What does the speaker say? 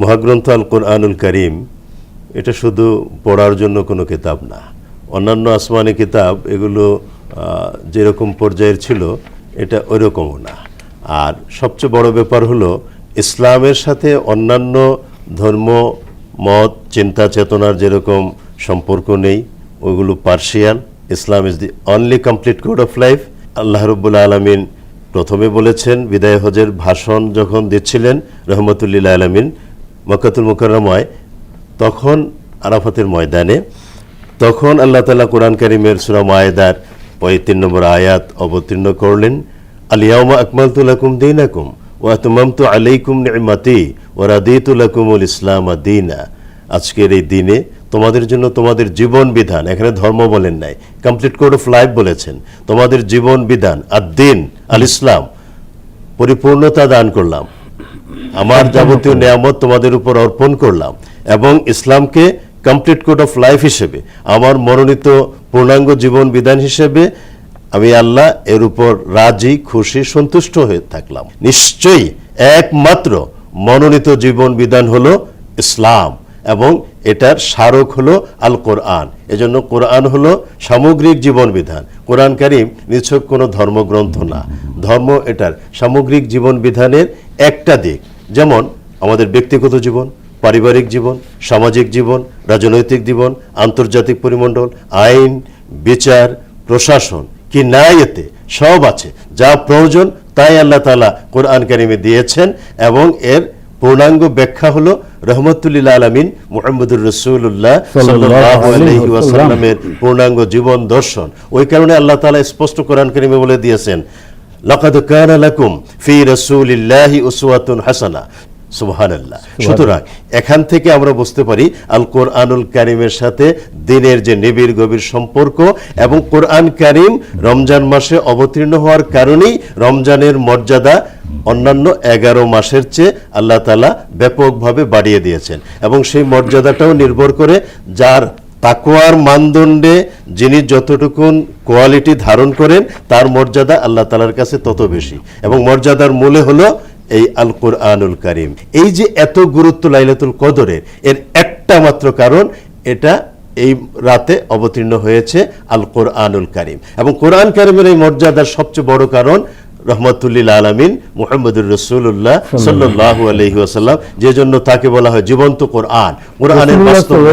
মহাগ্রন্থ আল কোরআনুল কারীম এটা শুধু পড়ার জন্য কোনো কিতাব না। অন্যান্য আসমানি কিতাব এগুলো যেরকম পর্যায়ের ছিল এটা ওইরকমও না। আর সবচেয়ে বড় ব্যাপার হলো ইসলামের সাথে অন্যান্য ধর্ম মত চিন্তা চেতনার যেরকম সম্পর্ক নেই, ওইগুলো Persian. Islam is the only complete code of life. Allah রাব্বুল আলামিন প্রথমে বলেছেন বিদায় হজের ভাষণ যখন দিচ্ছিলেন রহমতুল্লিল আলামিন মক্কাতুল মুকাররমায়, তখন আরাফাতের ময়দানে, তখন আল্লাহ তাআলা কোরআন কারীমের সূরা মায়েদার ৩৫ নম্বর আয়াত অবতীর্ণ করলেন, আল ইয়াউমা আকমালতু লাকুম দীনাকুম ওয়া আতমামতু আলাইকুম নি'মাতি ওয়া রাদিতু লাকুমুল ইসলামা দীনা। আজকের এই দিনে তোমাদের জন্য তোমাদের জীবন বিধান, এখানে ধর্ম বলেন নাই, কমপ্লিট কোড অফ লাইফ বলেছেন, তোমাদের জীবন বিধান আদ-দ্বীন আল ইসলাম পরিপূর্ণতা দান করলাম, আমার যাবতীয় নিয়ামত তোমাদের উপর অর্পণ করলাম এবং ইসলামকে কমপ্লিট কোড অফ লাইফ হিসেবে আমার মনোনীত পূর্ণাঙ্গ জীবন বিধান হিসেবে আমি আল্লাহ এর উপর রাজি খুশি সন্তুষ্ট হয়ে থাকলাম। নিশ্চয়ই একমাত্র মনোনীত জীবন বিধান হলো ইসলাম এবং এটার স্মারক হলো আল কোরআন। এজন্য কোরআন হলো সামগ্রিক জীবন বিধান। কোরআন কারীম নিছক কোনো ধর্মগ্রন্থ না, ধর্ম এটার সামগ্রিক জীবন বিধানের একটা দিক। যেমন আমাদের ব্যক্তিগত জীবন, পারিবারিক জীবন, সামাজিক জীবন, রাজনৈতিক জীবন, আন্তর্জাতিক পরিমণ্ডল, আইন, বিচার, প্রশাসন, কি নাই এতে সব আছে। যা প্রয়োজন তাই আল্লাহ তাআলা কোরআন কারীমে দিয়েছেন এবং এর পূর্ণাঙ্গ ব্যাখ্যা হলো রহমতুল্লিল আলামিন মুহাম্মদুর রাসূলুল্লাহ সাল্লাল্লাহু আলাইহি ওয়াসাল্লামের পূর্ণাঙ্গ জীবন দর্শন। ওই কারণে আল্লাহ তাআলা স্পষ্ট কোরআন কারীমে বলে দিয়েছেন, লাকাদ কানা লাকুম ফি রাসূলিল্লাহি উসওয়াতুন হাসানাহ। সুবহানাল্লাহ। সুতরাং এখান থেকে আমরা বুঝতে পারি আল কোরআনুল কারীমের সাথে দিনের যে নিবিড় গভীর সম্পর্ক এবং কোরআন কারীম রমজান মাসে অবতীর্ণ হওয়ার কারণেই রমজানের মর্যাদা অন্যান্য 11 মাসের চেয়ে আল্লাহ তাআলা ব্যাপকভাবে বাড়িয়ে দিয়েছেন এবং সেই মর্যাদাটাও নির্ভর করে যার তাকওয়ার মানদণ্ডে যিনি যতটুকুন কোয়ালিটি ধারণ করেন তার মর্যাদা আল্লাহ তাআলার কাছে তত বেশি এবং মর্যাদার মূলে হলো এই আল কোরআনুল কারীম। এই যে এত গুরুত্ব লাইলাতুল কদরের, এর একটা মাত্র কারণ, এটা এই রাতে অবতীর্ণ হয়েছে আল কোরআনুল কারীম এবং কোরআন কারীমের এই মর্যাদার সবচেয়ে বড় কারণ রহমতুল্লিল আলামিন মুহাম্মদুর রাসূলুল্লাহ সাল্লাল্লাহু আলাইহি ওয়াসাল্লাম, যে জন্য তাকে বলা হয় জীবন্ত কোরআন, কোরআনের বাস্তব